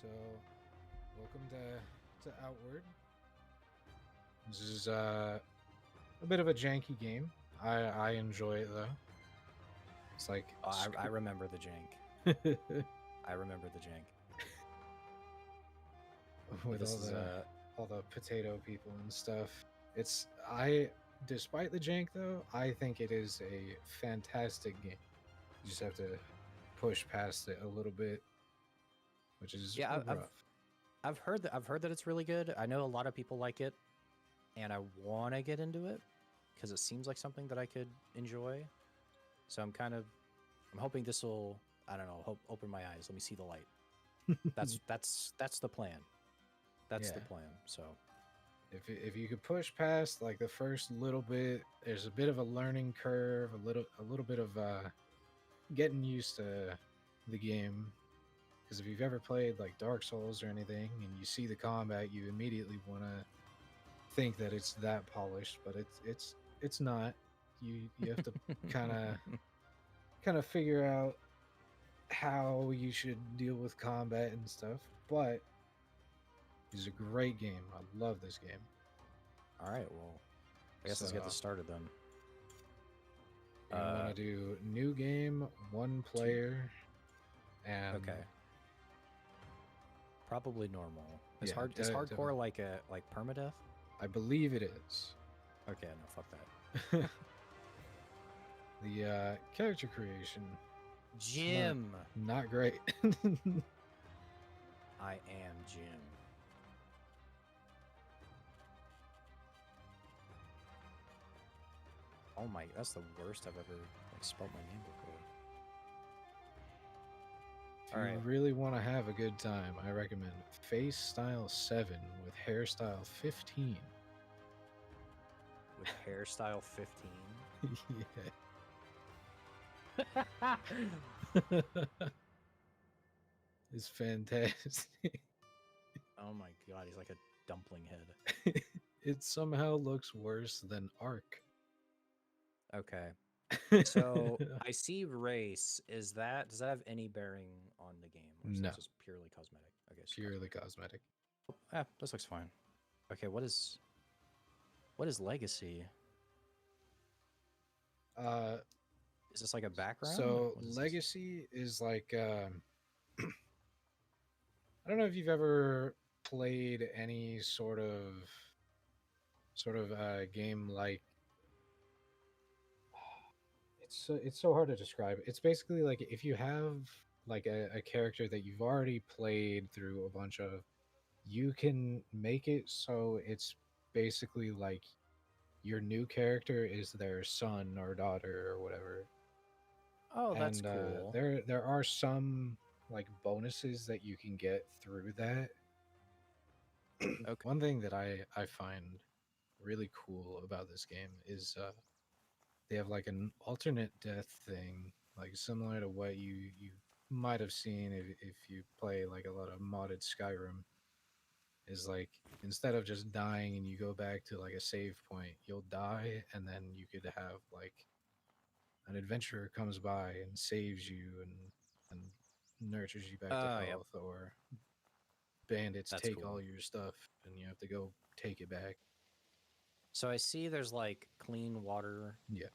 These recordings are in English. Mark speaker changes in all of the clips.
Speaker 1: So, welcome to Outward. This is a bit of a janky game. I enjoy it though. It's like
Speaker 2: Oh, I remember the jank. I remember the jank.
Speaker 1: with
Speaker 2: This is
Speaker 1: all the potato people and stuff. Despite the jank though, I think it is a fantastic game. You just have to push past it a little bit, which is
Speaker 2: yeah.
Speaker 1: rough.
Speaker 2: I've heard that it's really good. I know a lot of people like it, and I want to get into it because it seems like something that I could enjoy. So I'm hoping this will, I don't know, open my eyes. Let me see the light. That's the plan. That's the
Speaker 1: Yeah.
Speaker 2: plan. So
Speaker 1: If you could push past like the first little bit, there's a bit of a learning curve, a little bit of getting used to the game. Because if you've ever played like Dark Souls or anything, and you see the combat, you immediately want to think that it's that polished, but it's not. You have to kind of kind of figure out how you should deal with combat and stuff. But it's a great game. I love this game.
Speaker 2: all right, well, I guess let's get this
Speaker 1: So
Speaker 2: started then.
Speaker 1: you want to do new game, one player, and
Speaker 2: Okay, probably normal. Is
Speaker 1: yeah,
Speaker 2: is hardcore like permadeath?
Speaker 1: I believe it is.
Speaker 2: Okay, no, fuck that.
Speaker 1: The character creation,
Speaker 2: Jim.
Speaker 1: not great.
Speaker 2: I am Jim. Oh my, that's the worst I've ever spelled my name before.
Speaker 1: If you really want to have a good time, I recommend Face Style 7 with Hairstyle 15.
Speaker 2: With hairstyle 15?
Speaker 1: Yeah. It's fantastic.
Speaker 2: Oh my god, he's like a dumpling head.
Speaker 1: It somehow looks worse than Ark.
Speaker 2: Okay. So I see race. Does that have any bearing on the game? Or is
Speaker 1: No,
Speaker 2: that just purely cosmetic? Okay, so
Speaker 1: purely cosmetic.
Speaker 2: yeah, this looks fine. Okay, what is legacy?
Speaker 1: Uh,
Speaker 2: Is this like a background?
Speaker 1: so
Speaker 2: What is this?
Speaker 1: Legacy is like I don't know if you've ever played any sort of game like it's so hard to describe. It's basically like if you have like a character that you've already played through a bunch of, you can make it so it's basically like your new character is their son or daughter or whatever.
Speaker 2: Oh, that's
Speaker 1: And
Speaker 2: cool.
Speaker 1: there are some like bonuses that you can get through that.
Speaker 2: Okay.
Speaker 1: One thing that I find really cool about this game is they have like an alternate death thing, like similar to what you might have seen if you play like a lot of modded Skyrim. Is like instead of just dying and you go back to like a save point, you'll die and then you could have like an adventurer comes by and saves you and nurtures you back to
Speaker 2: Oh, yep.
Speaker 1: health, or bandits
Speaker 2: That's
Speaker 1: take
Speaker 2: cool.
Speaker 1: all your stuff and you have to go take it back.
Speaker 2: So I see there's like clean water.
Speaker 1: Yeah.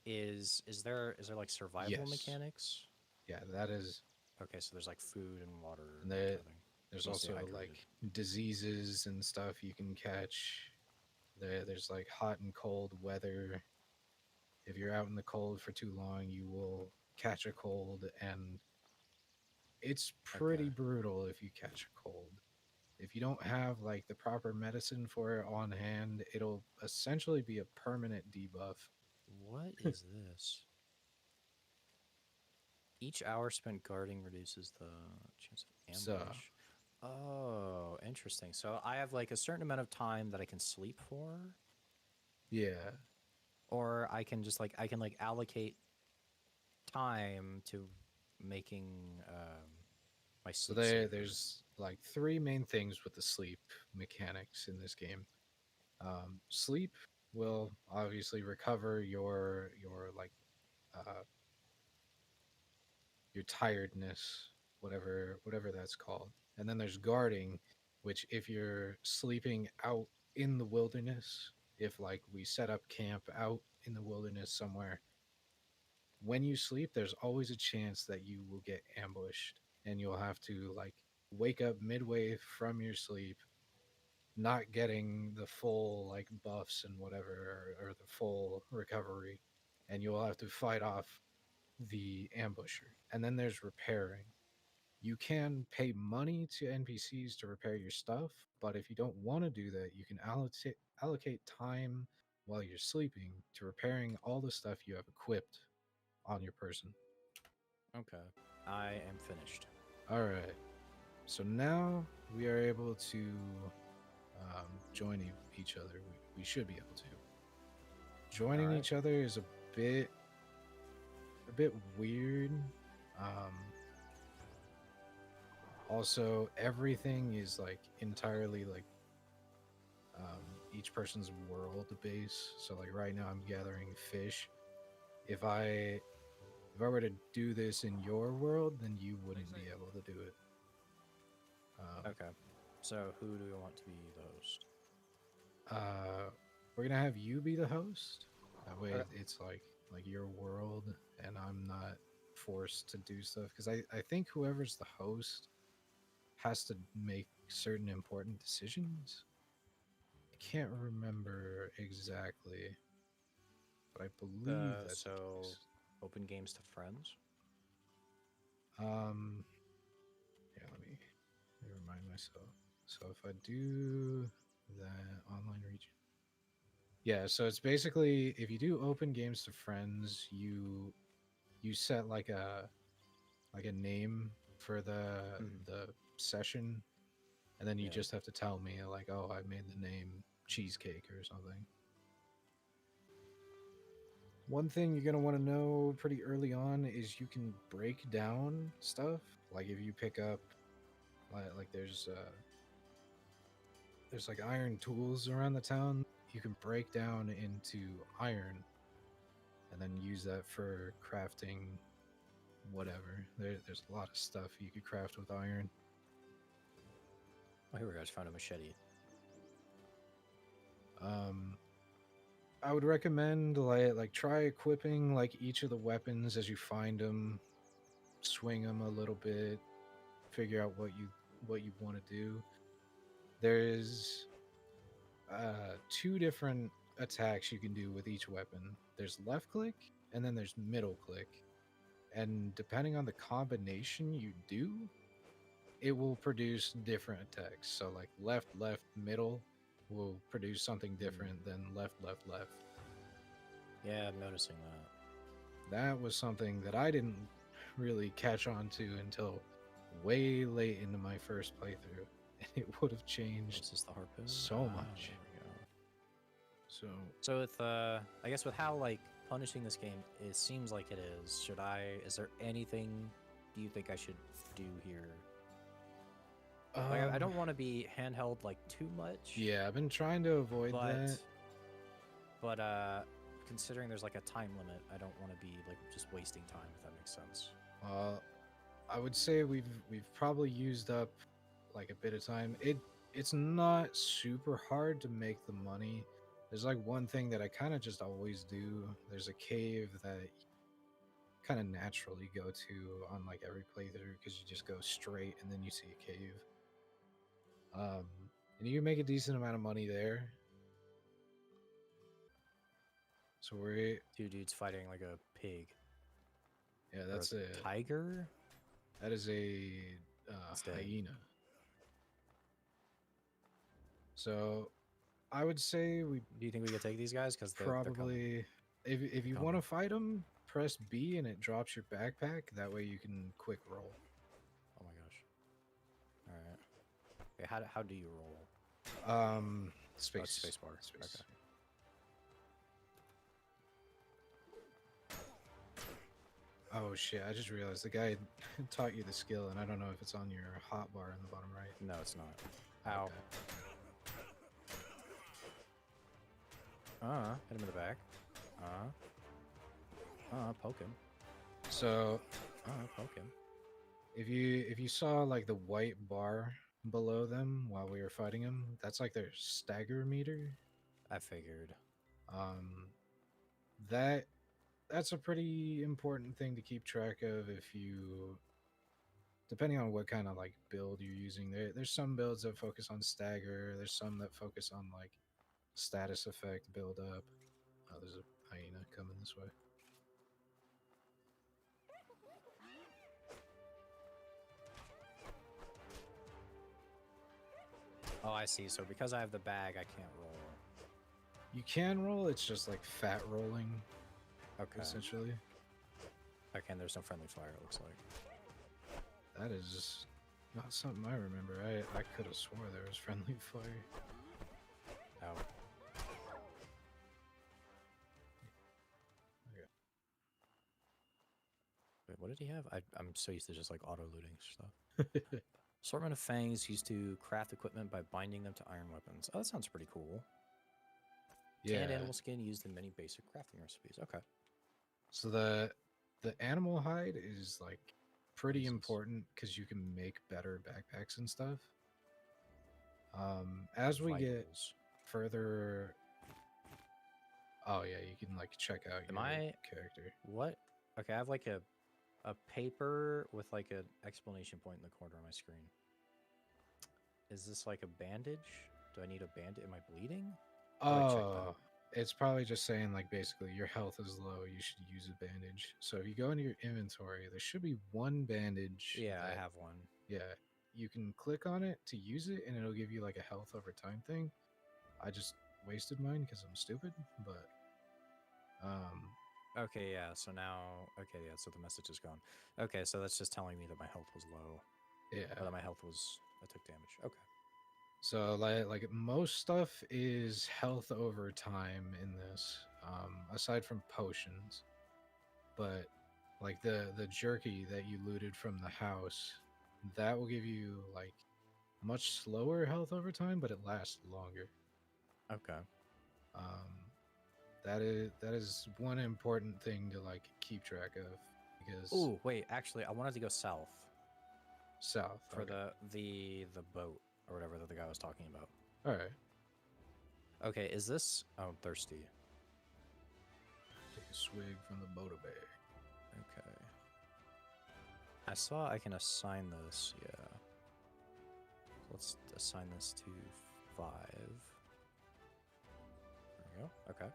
Speaker 2: Is there like survival
Speaker 1: Yes.
Speaker 2: mechanics?
Speaker 1: Yeah, that is.
Speaker 2: Okay, so there's like food and water,
Speaker 1: And
Speaker 2: that kind of thing.
Speaker 1: there's
Speaker 2: Mostly
Speaker 1: also
Speaker 2: hydrated.
Speaker 1: like diseases and stuff you can catch. There's like hot and cold weather. If you're out in the cold for too long, you will catch a cold, and it's pretty
Speaker 2: Okay.
Speaker 1: brutal if you catch a cold. If you don't have like the proper medicine for it on hand, it'll essentially be a permanent debuff.
Speaker 2: What is this? Each hour spent guarding reduces the chance of
Speaker 1: So,
Speaker 2: ambush. Oh, interesting. So I have like a certain amount of time that I can sleep for,
Speaker 1: yeah.
Speaker 2: or I can like allocate time to making my
Speaker 1: So
Speaker 2: sleep saver.
Speaker 1: there's like three main things with the sleep mechanics in this game. Sleep will obviously recover your like uh, your tiredness whatever that's called. And then there's guarding, which if you're sleeping out in the wilderness, if like we set up camp out in the wilderness somewhere, when you sleep, there's always a chance that you will get ambushed and you'll have to like wake up midway from your sleep, not getting the full like buffs and whatever or the full recovery, and you'll have to fight off the ambusher. And then there's repairing. You can pay money to NPCs to repair your stuff, but if you don't want to do that, you can allocate time while you're sleeping to repairing all the stuff you have equipped on your person.
Speaker 2: Okay. I am finished.
Speaker 1: All right. So now we are able to join each other. We should be able to. Joining
Speaker 2: Alright.
Speaker 1: each other is a bit weird. Um, Also, everything is like entirely like each person's world base. So like right now, I'm gathering fish. If I were to do this in your world, then you wouldn't be able to do it.
Speaker 2: Okay. So who do we want to be the host?
Speaker 1: We're gonna have you be the host. That way,
Speaker 2: Okay.
Speaker 1: it's like your world, and I'm not forced to do stuff because I think whoever's the host has to make certain important decisions. I can't remember exactly, but I believe that's the
Speaker 2: So
Speaker 1: case.
Speaker 2: open games to friends.
Speaker 1: Um, yeah, let me remind myself. So if I do that online region, yeah. So it's basically if you do open games to friends, you set like a name for
Speaker 2: Mhm.
Speaker 1: the session, and then you
Speaker 2: Yeah.
Speaker 1: just have to tell me like, oh, I made the name cheesecake or something. One thing you're gonna want to know pretty early on is you can break down stuff. Like if you pick up like there's like iron tools around the town, you can break down into iron and then use that for crafting whatever. There's a lot of stuff you could craft with iron.
Speaker 2: Oh, here we go. I just found a machete.
Speaker 1: Um, I would recommend like try equipping like each of the weapons as you find them, swing them a little bit, figure out what you want to do. There's two different attacks you can do with each weapon. There's left click and then there's middle click. And depending on the combination you do, it will produce different attacks. So like left middle will produce something
Speaker 2: Mm.
Speaker 1: different than left.
Speaker 2: Yeah, I'm noticing that.
Speaker 1: That was something that I didn't really catch on to until way late into my first playthrough. And it would have changed
Speaker 2: Is this the harpoon?
Speaker 1: so
Speaker 2: Ah,
Speaker 1: much.
Speaker 2: there we go.
Speaker 1: So
Speaker 2: So with I guess with how like punishing this game it seems like it is, is there anything do you think I should do here? Like I
Speaker 1: um
Speaker 2: don't want to be handheld like too much,
Speaker 1: yeah, I've been trying to avoid
Speaker 2: but
Speaker 1: that.
Speaker 2: considering there's like a time limit, I don't want to be like just wasting time if that makes sense.
Speaker 1: Uh I would say we've probably used up like a bit of time. It's not super hard to make the money. There's like one thing that I kind of just always do. There's a cave that kind of naturally go to on like every playthrough because you just go straight and then you see a cave. Um, and you can make a decent amount of money there. So we're
Speaker 2: Two dudes fighting like a pig
Speaker 1: yeah,
Speaker 2: or a
Speaker 1: that's a
Speaker 2: tiger.
Speaker 1: that is a
Speaker 2: It's dead.
Speaker 1: hyena. So I would say we
Speaker 2: Do you think we could take these guys? Because they're coming.
Speaker 1: probably if
Speaker 2: They're
Speaker 1: you want
Speaker 2: coming.
Speaker 1: to fight them, press B and it drops your backpack. That way you can quick roll.
Speaker 2: Oh my gosh. All right. Okay, how do you roll? Oh, it's
Speaker 1: Space,
Speaker 2: space bar.
Speaker 1: space.
Speaker 2: Okay.
Speaker 1: Oh shit! I just realized the guy taught you the skill, and I don't know if it's on your hotbar in the bottom right.
Speaker 2: No, it's not. Ow.
Speaker 1: Okay.
Speaker 2: Hit him in the back. Poke him.
Speaker 1: So
Speaker 2: Poke him.
Speaker 1: If you saw like the white bar below them while we were fighting them, that's like their stagger meter.
Speaker 2: I figured.
Speaker 1: Um, that that's a pretty important thing to keep track of if you, depending on what kind of like build you're using. There's some builds that focus on stagger. There's some that focus on like status effect build up. Oh, there's a hyena coming this way.
Speaker 2: Oh, I see. So because I have the bag, I can't roll.
Speaker 1: You can roll. It's just like fat rolling,
Speaker 2: Okay.
Speaker 1: essentially.
Speaker 2: Okay, and there's no friendly fire, it looks like.
Speaker 1: That is not something I remember. I could have swore there was friendly fire.
Speaker 2: Ow.
Speaker 1: Okay.
Speaker 2: Wait, what did he have? I'm so used to just like auto looting stuff. Assortment of fangs used to craft equipment by binding them to iron weapons. Oh, that sounds pretty cool.
Speaker 1: Yeah.
Speaker 2: Tanned animal skin used in many basic crafting recipes. Okay.
Speaker 1: So the animal hide is like pretty important because you can make better backpacks and stuff. As we get
Speaker 2: Vitals.
Speaker 1: further, oh yeah, you can like check out
Speaker 2: Am
Speaker 1: your
Speaker 2: I-
Speaker 1: character.
Speaker 2: What? Okay, I have like a paper with like an explanation point in the corner of my screen. Is this like a bandage? Do I need a bandage? Am I bleeding? How do I check
Speaker 1: Oh, it's probably just saying like basically your health is low. You should use a bandage. So if you go into your inventory, there should be one bandage.
Speaker 2: Yeah, I
Speaker 1: that-
Speaker 2: have one.
Speaker 1: Yeah, you can click on it to use it, and it'll give you like a health over time thing. I just wasted mine because I'm stupid, but
Speaker 2: Okay, yeah. So now, okay, yeah. So the message is gone. Okay, so that's just telling me that my health was low.
Speaker 1: yeah.
Speaker 2: Or that my health was, I took damage. Okay.
Speaker 1: So like most stuff is health over time in this, aside from potions. But like the jerky that you looted from the house, that will give you like much slower health over time, but it lasts longer.
Speaker 2: Okay.
Speaker 1: That is one important thing to like keep track of because
Speaker 2: Oh, wait. Actually, I wanted to go south
Speaker 1: south
Speaker 2: for
Speaker 1: okay.
Speaker 2: the boat or whatever that the guy was talking about.
Speaker 1: All right,
Speaker 2: Okay, is this? Oh, I'm thirsty.
Speaker 1: take a swig from the Boda bag.
Speaker 2: Okay. I saw I can assign this. Yeah. Let's assign this to 5. There we go. Okay.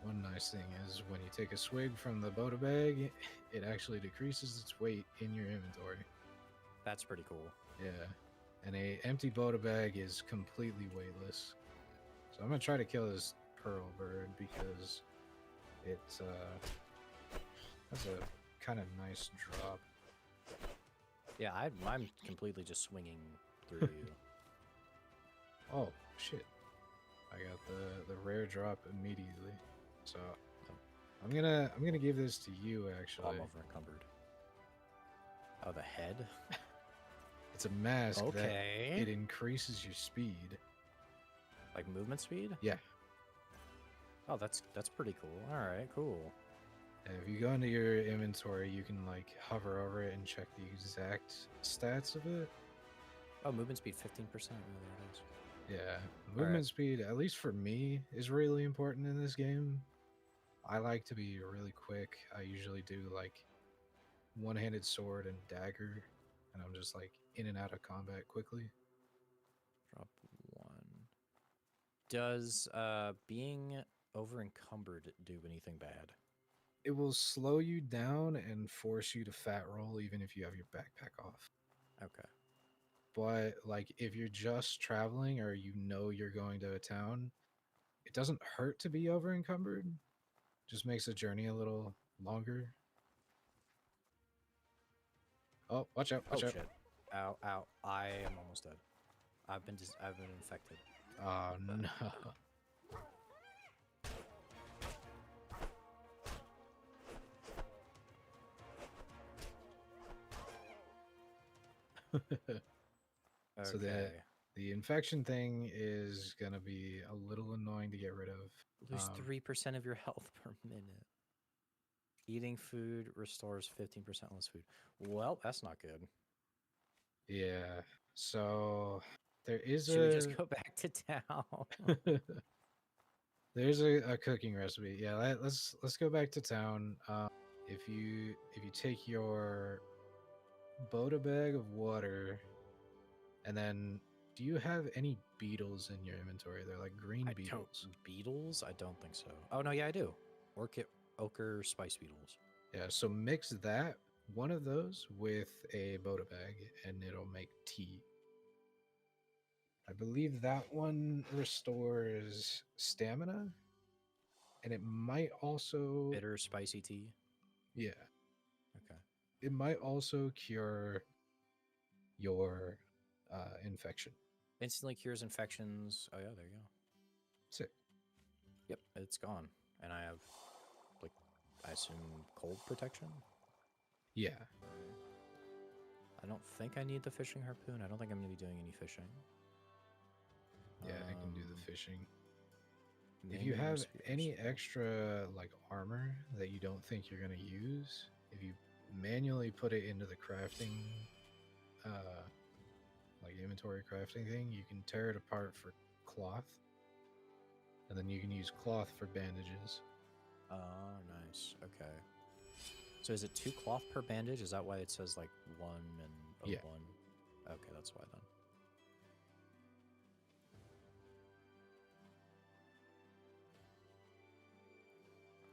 Speaker 1: One nice thing is when you take a swig from the Boda bag, it actually decreases its weight in your inventory.
Speaker 2: That's pretty cool.
Speaker 1: Yeah, and a empty Boda bag is completely weightless. So I'm gonna try to kill this pearl bird because it has a kind of nice drop.
Speaker 2: Yeah, I'm completely just swinging through you.
Speaker 1: Oh shit! I got the rare drop immediately. So I'm gonna give this to you
Speaker 2: Oh,
Speaker 1: actually.
Speaker 2: I'm over encumbered. Oh, the head?
Speaker 1: It's a mask that
Speaker 2: Okay.
Speaker 1: it increases your speed.
Speaker 2: Like movement speed?
Speaker 1: Yeah.
Speaker 2: Oh, that's pretty cool. All right, cool.
Speaker 1: And if you go into your inventory, you can like hover over it and check the exact stats of it.
Speaker 2: Oh, movement speed 15%. Oh, there it is.
Speaker 1: Yeah, movement speed, at least for me, is really important in this game. I like to be really quick. I usually do like one-handed sword and dagger, and I'm just like in and out of combat quickly.
Speaker 2: Drop 1. Does being over encumbered do anything bad?
Speaker 1: It will slow you down and force you to fat roll even if you have your backpack off.
Speaker 2: Okay.
Speaker 1: But like if you're just traveling or you know you're going to a town, it doesn't hurt to be over encumbered. Just makes the journey a little longer. Oh, watch out! Watch
Speaker 2: Oh
Speaker 1: out!
Speaker 2: shit! Ow! Ow! I am almost dead. I've been infected.
Speaker 1: Oh no!
Speaker 2: Okay.
Speaker 1: So the infection thing is gonna be a little annoying to get rid of.
Speaker 2: Lose 3% of your health per minute. Eating food restores 15% less food. Well, that's not good.
Speaker 1: Yeah. So there is
Speaker 2: Should we just go back to town?
Speaker 1: there's a cooking recipe. Yeah, let's go back to town. If you take your Boda bag of water, and then do you have any beetles in your inventory? They're like green beetles.
Speaker 2: Beetles? I don't think so. Oh no, yeah, I do. Ochre spice beetles.
Speaker 1: Yeah, so mix that one of those with a Boda bag, and it'll make tea. I believe that one restores stamina, and it might also,
Speaker 2: Bitter spicy tea.
Speaker 1: yeah,
Speaker 2: Okay.
Speaker 1: it might also cure your infection.
Speaker 2: Instantly cures infections. Oh yeah, there you go.
Speaker 1: Sick.
Speaker 2: Yep, it's gone. And I have, like, I assume cold protection?
Speaker 1: Yeah,
Speaker 2: I don't think I need the fishing harpoon. I don't think I'm going to be doing any fishing.
Speaker 1: yeah, I can do the
Speaker 2: Um,
Speaker 1: fishing. If you
Speaker 2: Naming
Speaker 1: have
Speaker 2: recipe
Speaker 1: any
Speaker 2: arsenal.
Speaker 1: extra like armor that you don't think you're gonna use, if you manually put it into the crafting, uh, like inventory crafting thing, you can tear it apart for cloth, and then you can use cloth for bandages.
Speaker 2: Oh, nice. Okay. So is it 2 cloth per bandage? Is that why it says like 1 and
Speaker 1: Yeah.
Speaker 2: 01? Okay, that's why then.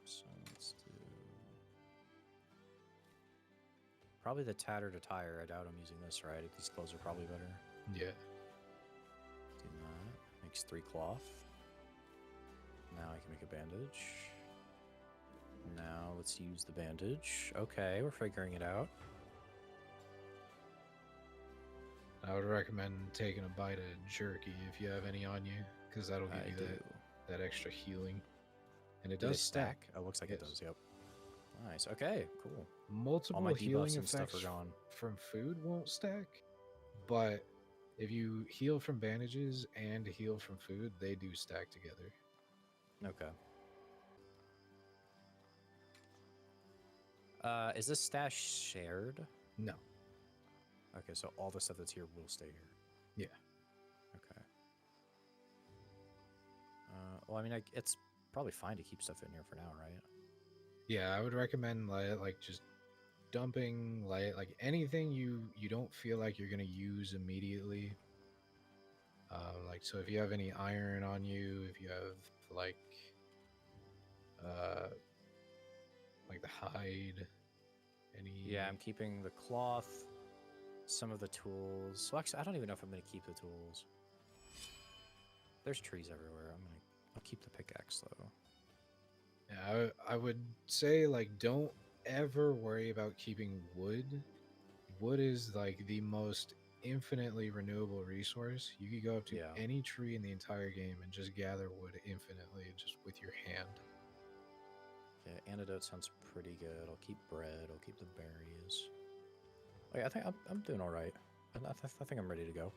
Speaker 2: So let's do probably the tattered attire. I doubt I'm using this, right? These clothes are probably better.
Speaker 1: Yeah.
Speaker 2: Do that. Makes 3 cloth. Now I can make a bandage. Now let's use the bandage. Okay, we're figuring it out.
Speaker 1: I would recommend taking a bite of jerky if you have any on you, because that'll give you that extra healing. And it
Speaker 2: Do
Speaker 1: does
Speaker 2: they stack? Oh, looks like it does. Yep. Nice. Okay, cool.
Speaker 1: Multiple
Speaker 2: All my
Speaker 1: healing
Speaker 2: debuffs and stuff
Speaker 1: effects
Speaker 2: are gone.
Speaker 1: from food won't stack, but if you heal from bandages and heal from food, they do stack together.
Speaker 2: Okay. Is this stash shared?
Speaker 1: No.
Speaker 2: Okay, so all the stuff that's here will stay here.
Speaker 1: Yeah.
Speaker 2: Okay. Well, I mean, it's probably fine to keep stuff in here for now, right?
Speaker 1: Yeah, I would recommend like just dumping like anything you don't feel like you're gonna use immediately. Like so, if you have any iron on you, if you have like uh like the hide, any
Speaker 2: Yeah, I'm keeping the cloth, some of the tools. So actually, I don't even know if I'm gonna keep the tools. There's trees everywhere. I'll keep the pickaxe though.
Speaker 1: Yeah, I would say like don't ever worry about keeping wood. Wood is like the most infinitely renewable resource. You could go up to any tree in the entire game and just gather wood infinitely just with your hand.
Speaker 2: Yeah, antidote sounds pretty good. I'll keep bread. I'll keep the berries. Okay, I think I'm doing all right. I think I'm ready to go.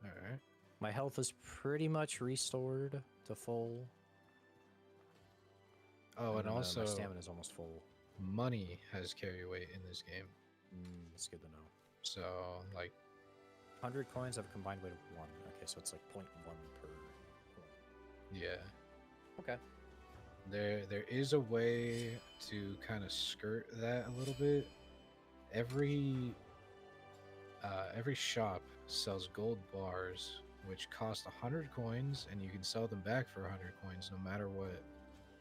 Speaker 1: All right.
Speaker 2: My health is pretty much restored to full.
Speaker 1: Oh, and also
Speaker 2: my stamina is almost full.
Speaker 1: Money has carry weight in this game.
Speaker 2: That's good to know.
Speaker 1: So, like
Speaker 2: 100 coins have a combined weight of 1. Okay, so it's like 0.1 per coin.
Speaker 1: Yeah.
Speaker 2: Okay.
Speaker 1: There is a way to kind of skirt that a little bit. Every shop sells gold bars, which cost 100 coins, and you can sell them back for 100 coins no matter what.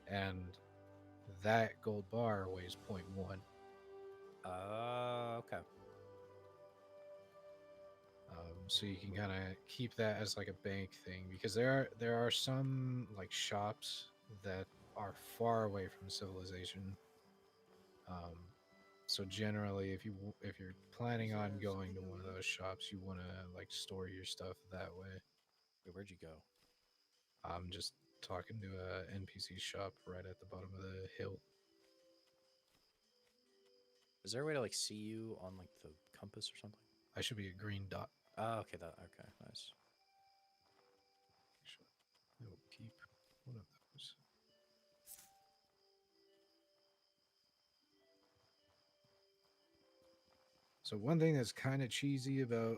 Speaker 1: And that gold bar weighs 0.1.
Speaker 2: Okay.
Speaker 1: So you can kind of keep that as like a bank thing, because there are some like shops that are far away from civilization. So generally, if you're planning on going to one of those shops, you want to like store your stuff that way.
Speaker 2: Wait, where'd you go?
Speaker 1: I'm just talking to a NPC shop right at the bottom of the hill.
Speaker 2: Is there a way to like see you on like the compass or something?
Speaker 1: I should be a green dot.
Speaker 2: Oh, okay. Okay, nice.
Speaker 1: Actually, I will keep one of those. So one thing that's kind of cheesy about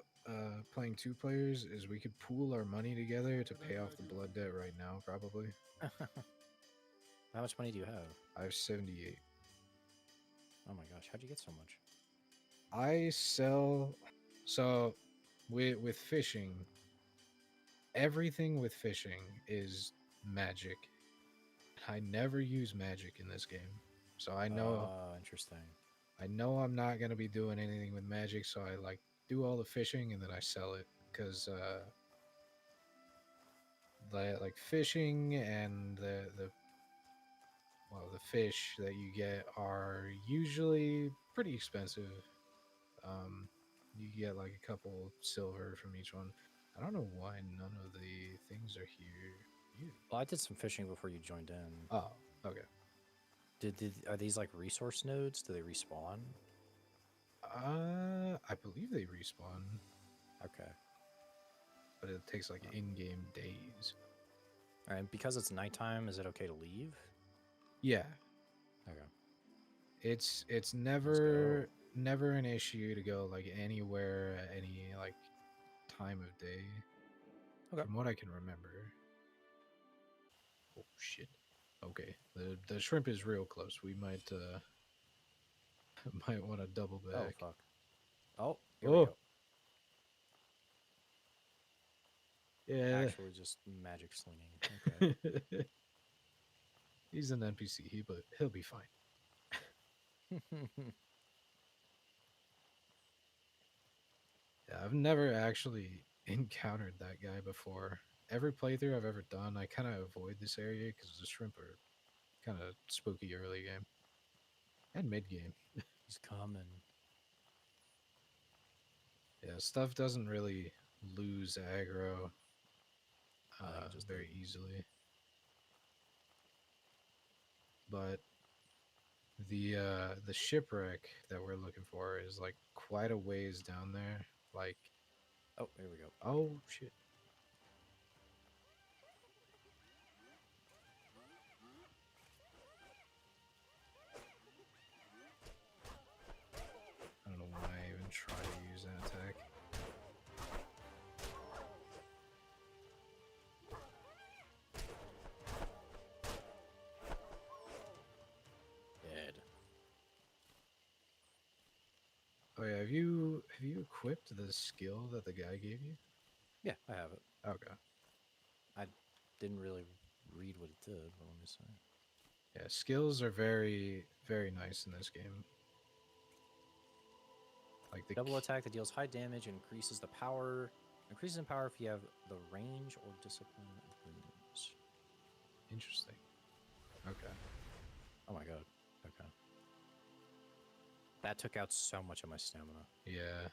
Speaker 1: playing two players is we could pool our money together to pay off the blood debt right now. Probably,
Speaker 2: How much money do you have?
Speaker 1: I have 78.
Speaker 2: Oh my gosh, how'd you get so much?
Speaker 1: I sell. So with fishing, everything with fishing is magic. I never use magic in this game, so
Speaker 2: Interesting.
Speaker 1: I know I'm not gonna be doing anything with magic. So I like do all the fishing and then I sell it because like fishing and the fish that you get are usually pretty expensive. You get like a couple silver from each one. I don't know why none of the things are here. You.
Speaker 2: Well, I did some fishing before you joined in.
Speaker 1: Oh, okay.
Speaker 2: Are these like resource nodes? Do they respawn?
Speaker 1: I believe they respawn,
Speaker 2: Okay.
Speaker 1: but it takes like
Speaker 2: Oh.
Speaker 1: in-game days.
Speaker 2: All right. Because it's nighttime, is it okay to leave?
Speaker 1: Yeah,
Speaker 2: Okay.
Speaker 1: it's
Speaker 2: Let's
Speaker 1: never
Speaker 2: go.
Speaker 1: never an issue to go like anywhere at any like time of day.
Speaker 2: Okay.
Speaker 1: From what I can remember. Oh shit. Okay, the shrimp is real close. We might might want to double
Speaker 2: Oh
Speaker 1: back.
Speaker 2: fuck. Oh, here we
Speaker 1: Oh
Speaker 2: go.
Speaker 1: yeah.
Speaker 2: Actually, just magic slinging. Okay.
Speaker 1: He's an NPC, but he'll be fine. Yeah, I've never actually encountered that guy before. Every playthrough I've ever done, I kind of avoid this area because the shrimp are kind of spooky early game and mid game.
Speaker 2: He's coming.
Speaker 1: Yeah, stuff doesn't really lose aggro
Speaker 2: I think it just
Speaker 1: very
Speaker 2: did.
Speaker 1: easily. But the shipwreck that we're looking for is like quite a ways down there. Like,
Speaker 2: Oh, here we go.
Speaker 1: oh shit. I don't know why I even try to use that attack.
Speaker 2: Dead.
Speaker 1: Oh yeah, have you equipped the skill that the guy gave you?
Speaker 2: Yeah, I have it.
Speaker 1: Okay.
Speaker 2: I didn't really read what it did, but let me see.
Speaker 1: Yeah, skills are very very nice in this game. Like the
Speaker 2: Double attack that deals high damage and increases the power. Increases in power if you have the range or discipline of wounds.
Speaker 1: interesting. Okay.
Speaker 2: Oh my god. Okay. That took out so much of my stamina.
Speaker 1: Yeah.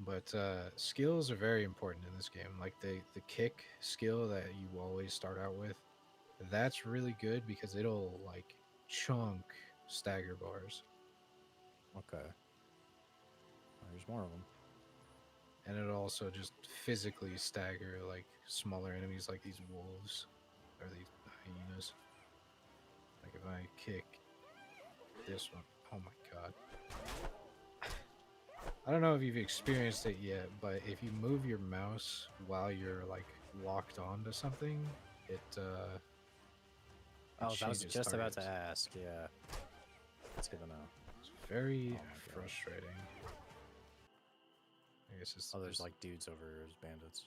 Speaker 1: But skills are very important in this game. Like the kick skill that you always start out with, that's really good because it'll like chunk stagger bars.
Speaker 2: Okay. There's more of them.
Speaker 1: And it'll also just physically stagger like smaller enemies like these wolves or these hyenas. Like if I kick this one, oh my god. I don't know if you've experienced it yet, but if you move your mouse while you're like locked onto something, it
Speaker 2: Oh, I was
Speaker 1: changes
Speaker 2: just about to
Speaker 1: targets.
Speaker 2: ask. Yeah. That's good to know.
Speaker 1: It's very
Speaker 2: Oh my god.
Speaker 1: frustrating. I guess it's
Speaker 2: Oh, there's
Speaker 1: just,
Speaker 2: like dudes over as bandits.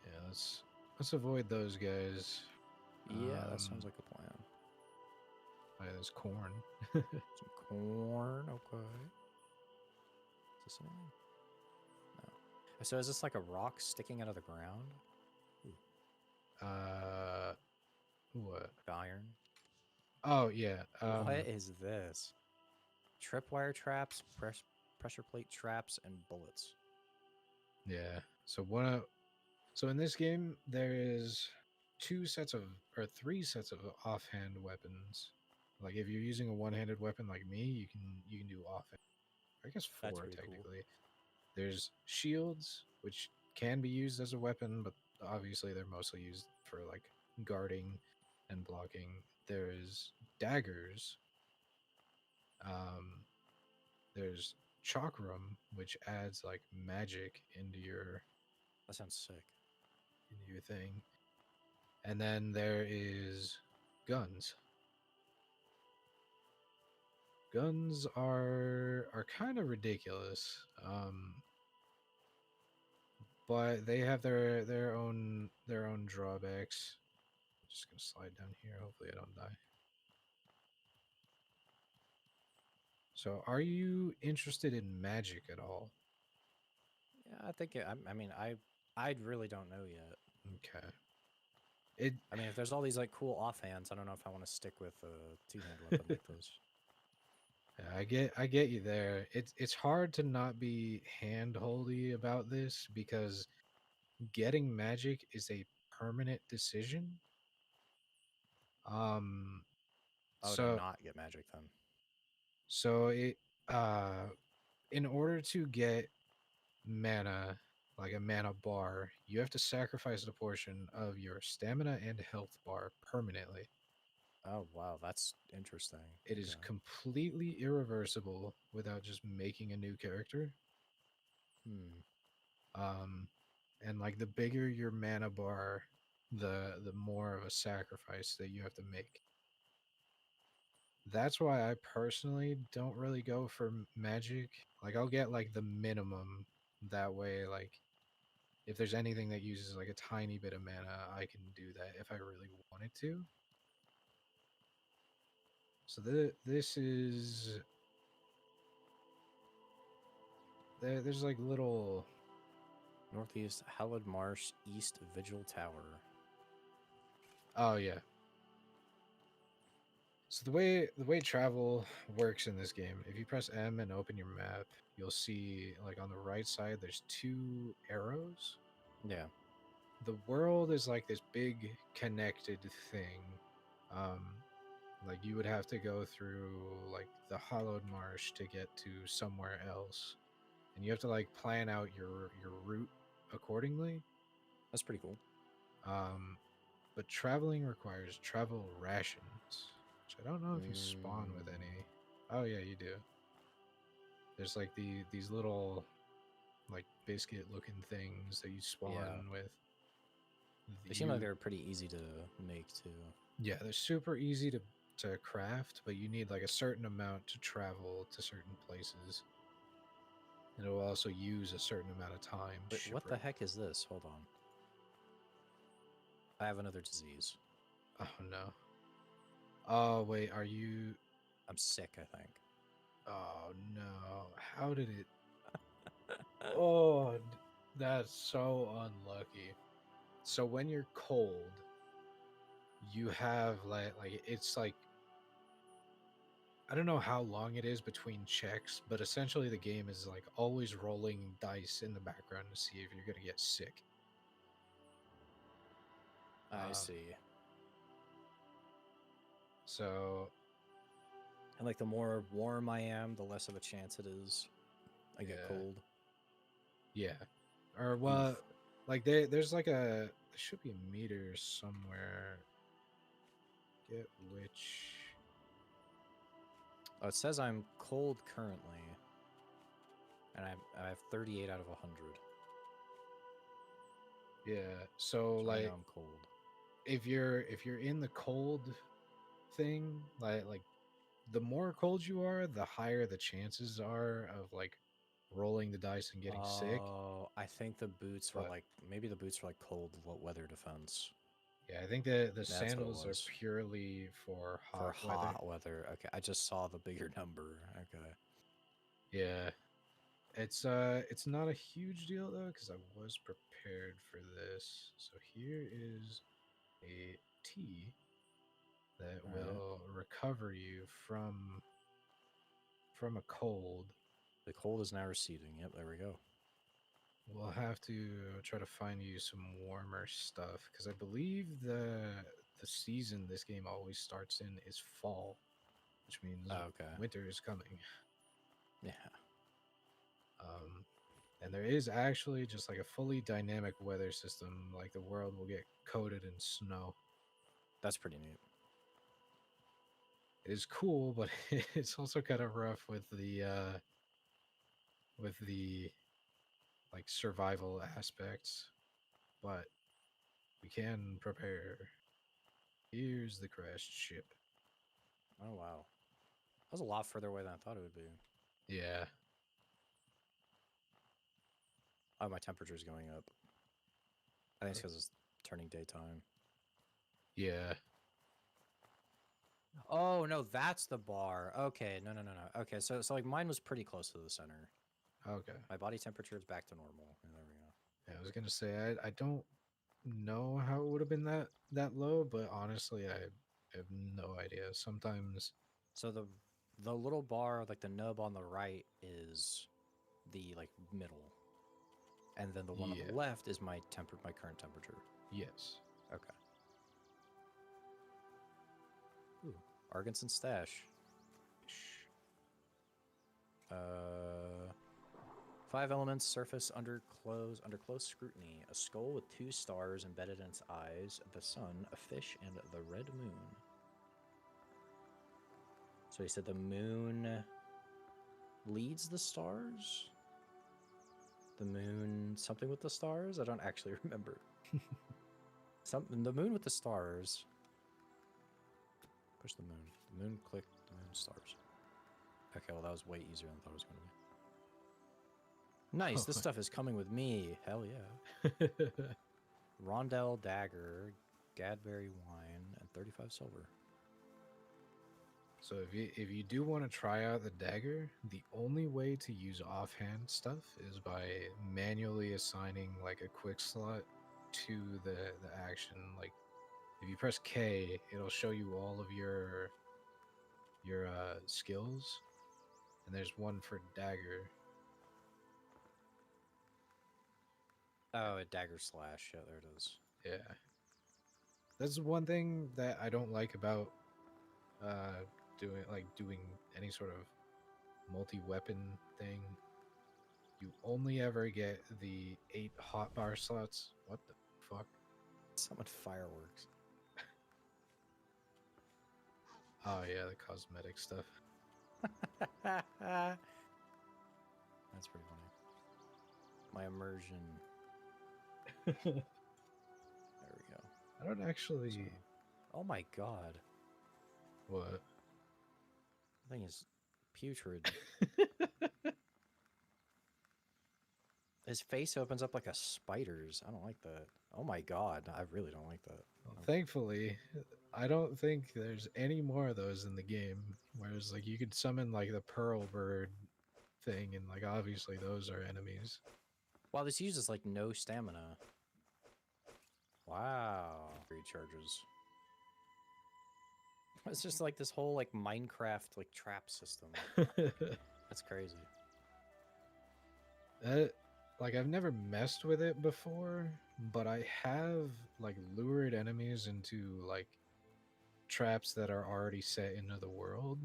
Speaker 1: yeah. Let's avoid those guys.
Speaker 2: Yeah, that sounds like a plan.
Speaker 1: Oh, yeah, there's corn.
Speaker 2: Some corn. Okay. Is this anything? No. So is this like a rock sticking out of the ground? Ooh,
Speaker 1: What?
Speaker 2: like iron.
Speaker 1: Oh yeah.
Speaker 2: What is this? Tripwire traps, pressure plate traps, and bullets.
Speaker 1: Yeah. So in this game there is two sets of or three sets of offhand weapons. Like if you're using a one-handed weapon like me, you can do offhand. I guess
Speaker 2: That's
Speaker 1: four
Speaker 2: pretty cool.
Speaker 1: technically. There's shields, which can be used as a weapon, but obviously they're mostly used for like guarding and blocking. There's daggers, There's chakram, which adds like magic
Speaker 2: That sounds sick.
Speaker 1: into your thing. And then there is guns. Guns are kind of ridiculous. But they have their own drawbacks. Just gonna slide down here. Hopefully, I don't die. So, are you interested in magic at all?
Speaker 2: Yeah, I think I mean, I really don't know yet.
Speaker 1: Okay. It.
Speaker 2: I mean, if there's all these like cool offhands, I don't know if I want to stick with a two-hand weapon like this.
Speaker 1: Yeah, I get you there. It's hard to not be handholdy about this because getting magic is a permanent decision. Um.
Speaker 2: Oh, to
Speaker 1: So
Speaker 2: not get magic then.
Speaker 1: so it uh in order to get mana, like a mana bar, you have to sacrifice a portion of your stamina and health bar permanently.
Speaker 2: Oh wow, that's interesting.
Speaker 1: It is
Speaker 2: Okay.
Speaker 1: completely irreversible without just making a new character.
Speaker 2: Hmm.
Speaker 1: Um, and like the bigger your mana bar, the more of a sacrifice that you have to make. That's why I personally don't really go for magic. Like I'll get like the minimum that way. Like if there's anything that uses like a tiny bit of mana, I can do that if I really wanted to. So this is there's like little.
Speaker 2: Northeast Hallowed Marsh East Vigil Tower.
Speaker 1: Oh yeah. So the way travel works in this game, if you press M and open your map, you'll see like on the right side there's two arrows.
Speaker 2: Yeah.
Speaker 1: The world is like this big connected thing. Um, like you would have to go through like the hollowed marsh to get to somewhere else, and you have to like plan out your route accordingly.
Speaker 2: That's pretty cool.
Speaker 1: Um, but traveling requires travel rations, which I don't know if you spawn with
Speaker 2: Mm,
Speaker 1: any. Oh yeah, you do. There's like these little like biscuit looking things that you
Speaker 2: yeah.
Speaker 1: spawn with.
Speaker 2: They seem like
Speaker 1: You
Speaker 2: they're pretty easy to make too.
Speaker 1: Yeah, they're super easy to craft, but you need like a certain amount to travel to certain places. And it will also use a certain amount of time
Speaker 2: Wait, what the
Speaker 1: shipwreck.
Speaker 2: heck is this? Hold on. I have another disease.
Speaker 1: Oh no. Oh wait, are you?
Speaker 2: I'm sick, I think.
Speaker 1: Oh no. How did it? Oh, that's so unlucky. So when you're cold, you have like it's like I don't know how long it is between checks, but essentially the game is like always rolling dice in the background to see if you're gonna get sick.
Speaker 2: I
Speaker 1: Um,
Speaker 2: see.
Speaker 1: so
Speaker 2: And like the more warm I am, the less of a chance it is I get
Speaker 1: yeah,
Speaker 2: cold.
Speaker 1: yeah, or
Speaker 2: Oof.
Speaker 1: well, like there's like there should be a meter somewhere. Get which?
Speaker 2: Oh, it says I'm cold currently, and I have 38 out of 100.
Speaker 1: Yeah, so
Speaker 2: So I know
Speaker 1: like
Speaker 2: I'm cold.
Speaker 1: if you're in the cold thing, like the more cold you are, the higher the chances are of like rolling the dice and getting sick.
Speaker 2: Oh, I think the boots were
Speaker 1: But
Speaker 2: like maybe the boots were like cold weather defense.
Speaker 1: yeah, I think the
Speaker 2: That's what it
Speaker 1: sandals are
Speaker 2: was.
Speaker 1: purely for
Speaker 2: For
Speaker 1: hot weather.
Speaker 2: hot weather. Okay, I just saw the bigger number. Okay.
Speaker 1: Yeah, it's not a huge deal though because I was prepared for this. So here is a tea that
Speaker 2: All right.
Speaker 1: will recover you from a cold.
Speaker 2: The cold is now receding. Yep, there we go.
Speaker 1: We'll have to try to find you some warmer stuff because I believe the season this game always starts in is fall, which means
Speaker 2: Oh, okay.
Speaker 1: winter is coming.
Speaker 2: Yeah,
Speaker 1: Um, and there is actually just like a fully dynamic weather system. Like the world will get coated in snow.
Speaker 2: that's pretty neat.
Speaker 1: It is cool, but it's also kind of rough with the with the like survival aspects, but we can prepare. Here's the crashed ship.
Speaker 2: Oh, wow. That was a lot further away than I thought it would be.
Speaker 1: Yeah.
Speaker 2: Oh, my temperature's going up. I think it's because it's turning daytime.
Speaker 1: Yeah.
Speaker 2: Oh, no, that's the bar. Okay, no. Okay, so like mine was pretty close to the center.
Speaker 1: Okay.
Speaker 2: My body temperature is back to normal. And there we go.
Speaker 1: Yeah, I was gonna say I don't know how it would have been that low, but honestly, I have no idea. Sometimes.
Speaker 2: So the little bar, like the nub on the right, is the like middle, and then the one on the
Speaker 1: Yeah.
Speaker 2: left is my current temperature.
Speaker 1: Yes.
Speaker 2: Okay. Ooh, Arganson stash. Uh, 5 elements surface under close scrutiny. A skull with 2 stars embedded in its eyes, the sun, a fish, and the red moon. So he said the moon leads the stars? The moon something with the stars? I don't actually remember. The moon with the stars. Push the moon. The moon, click the moon, stars. Okay, well that was way easier than I thought it was going to be. Nice, this stuff is coming with me. Hell yeah. Rondell dagger, Gadberry wine, and 35 silver.
Speaker 1: So if you do want to try out the dagger, the only way to use offhand stuff is by manually assigning like a quick slot to the action. Like if you press K, it'll show you all of your skills, and there's one for dagger.
Speaker 2: Oh, a dagger slash. Yeah, there it is.
Speaker 1: Yeah, that's one thing that I don't like about doing any sort of multi-weapon thing. You only ever get the 8 hotbar slots. What the fuck?
Speaker 2: Someone fireworks.
Speaker 1: Oh yeah, the cosmetic stuff.
Speaker 2: That's pretty funny. My immersion. There we go.
Speaker 1: I don't actually.
Speaker 2: So, oh my god.
Speaker 1: What?
Speaker 2: The thing is putrid. His face opens up like a spider's. I don't like that. Oh my god. I really don't like that.
Speaker 1: Well, thankfully, I don't think there's any more of those in the game. Whereas, like, you could summon like the pearl bird thing, and like obviously those are enemies.
Speaker 2: Wow, this uses like no stamina. Wow. Recharges. It's just like this whole like Minecraft like trap system. That's crazy.
Speaker 1: That, like, I've never messed with it before, but I have like lured enemies into like traps that are already set into the world,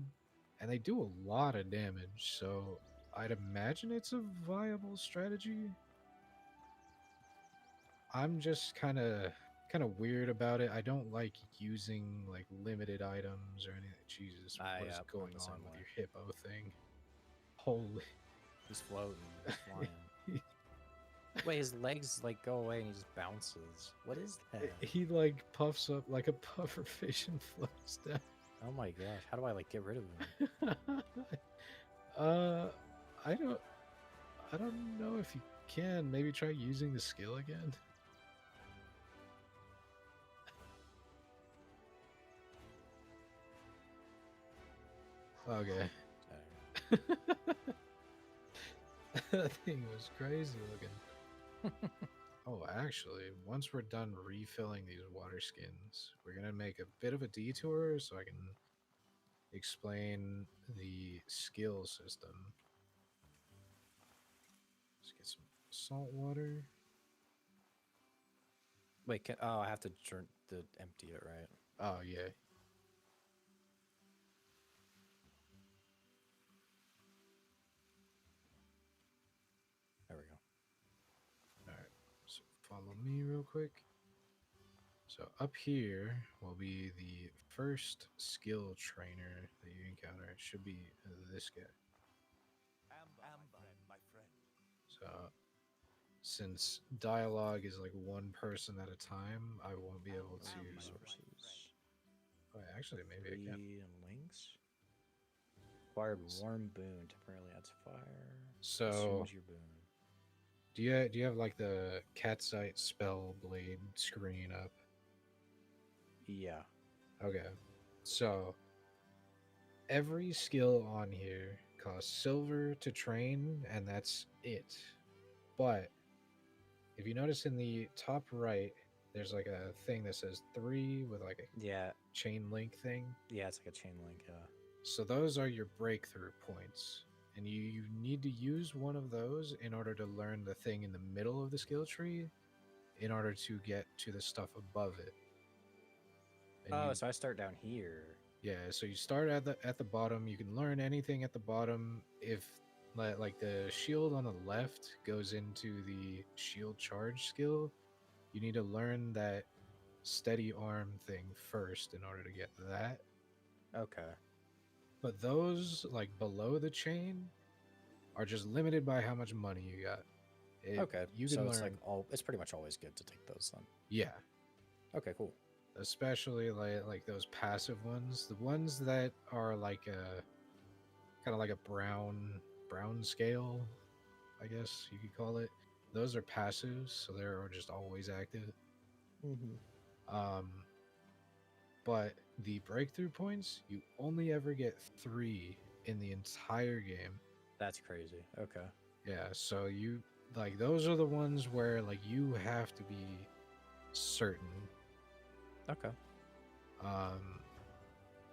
Speaker 1: and they do a lot of damage. So I'd imagine it's a viable strategy. I'm just kind of weird about it. I don't like using like limited items or anything. Jesus, what is going on with your hippo thing? Holy,
Speaker 2: he's floating. He's flying. Wait, his legs like go away and he just bounces. What is that?
Speaker 1: He like puffs up like a puffer fish and floats down.
Speaker 2: Oh my gosh, how do I like get rid of him?
Speaker 1: I don't know if you can. Maybe try using the skill again. Okay. That thing was crazy looking. Oh, actually, once we're done refilling these water skins, we're going to make a bit of a detour so I can explain the skill system. Let's get some salt water.
Speaker 2: Wait, I have to empty it, right?
Speaker 1: Oh, yeah.
Speaker 2: There we go.
Speaker 1: All right, so follow me real quick. So up here will be the first skill trainer that you encounter. It should be this guy.
Speaker 3: Amber, my friend.
Speaker 1: So since dialogue is like one person at a time, I won't be able to.
Speaker 2: Resources.
Speaker 1: Oh, actually, maybe I can.
Speaker 2: Links. Acquired warm boon. Temporarily adds fire.
Speaker 1: So
Speaker 2: Consumes your boon.
Speaker 1: do you have like the Cat's spell blade screen up?
Speaker 2: Yeah.
Speaker 1: Okay. So every skill on here costs silver to train, and that's it. But if you notice in the top right, there's like a thing that says 3 with like a
Speaker 2: Yeah.
Speaker 1: chain link thing.
Speaker 2: Yeah, it's like a chain link.
Speaker 1: So those are your breakthrough points. And you need to use one of those in order to learn the thing in the middle of the skill tree in order to get to the stuff above it. And
Speaker 2: Oh,
Speaker 1: you
Speaker 2: so I start down here.
Speaker 1: yeah, so you start at the bottom. You can learn anything at the bottom if like the shield on the left goes into the shield charge skill. You need to learn that steady arm thing first in order to get that.
Speaker 2: Okay.
Speaker 1: But those like below the chain are just limited by how much money you got.
Speaker 2: Okay.
Speaker 1: You
Speaker 2: So
Speaker 1: can
Speaker 2: it's like
Speaker 1: learn,
Speaker 2: it's pretty much always good to take those then.
Speaker 1: yeah,
Speaker 2: Okay, cool.
Speaker 1: especially like those passive ones, the ones that are like a kind of like a brown scale, I guess you could call it. Those are passives, so they're just always active.
Speaker 2: Mm-hmm.
Speaker 1: Um, but the breakthrough points, you only ever get 3 in the entire game.
Speaker 2: That's crazy. Okay.
Speaker 1: Yeah, so you like those are the ones where like you have to be certain.
Speaker 2: Okay.
Speaker 1: Um,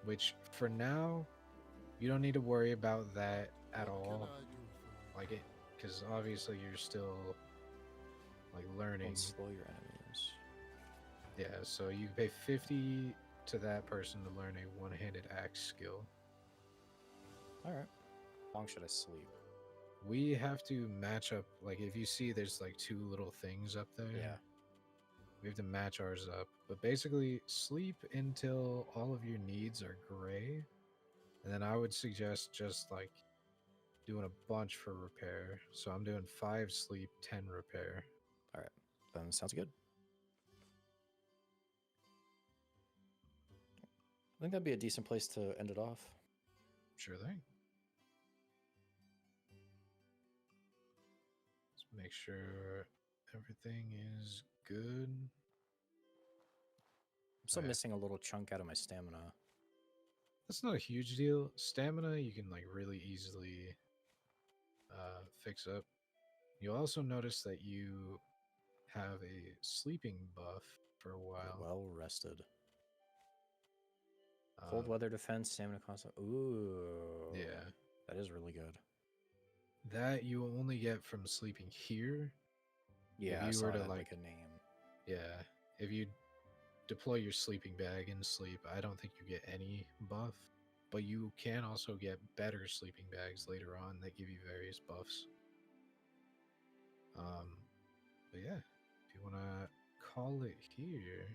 Speaker 1: which for now you don't need to worry about that at all. Like it, because obviously you're still like learning.
Speaker 2: Don't slow your enemies.
Speaker 1: Yeah, so you pay 50 to that person to learn a one-handed axe skill.
Speaker 2: All right. How long should I sleep?
Speaker 1: We have to match up. Like if you see, there's like 2 little things up there.
Speaker 2: Yeah.
Speaker 1: We have to match ours up. But basically, sleep until all of your needs are gray. And then I would suggest just like doing a bunch for repair. So I'm doing 5 sleep, 10 repair.
Speaker 2: All right. Sounds good. I think that'd be a decent place to end it off.
Speaker 1: Sure thing. Let's make sure everything is good.
Speaker 2: I'm still
Speaker 1: Okay.
Speaker 2: missing a little chunk out of my stamina.
Speaker 1: That's not a huge deal. Stamina you can like really easily fix up. You'll also notice that you have a sleeping buff for a while.
Speaker 2: Well rested.
Speaker 1: Um,
Speaker 2: Cold weather defense, stamina cost. Ooh.
Speaker 1: Yeah.
Speaker 2: That is really good.
Speaker 1: That you only get from sleeping here.
Speaker 2: Yeah,
Speaker 1: If
Speaker 2: I
Speaker 1: you
Speaker 2: saw
Speaker 1: were
Speaker 2: it
Speaker 1: to
Speaker 2: had
Speaker 1: like,
Speaker 2: like a name.
Speaker 1: yeah, if you deploy your sleeping bag and sleep, I don't think you get any buff. But you can also get better sleeping bags later on that give you various buffs. But yeah, if you want to call it here.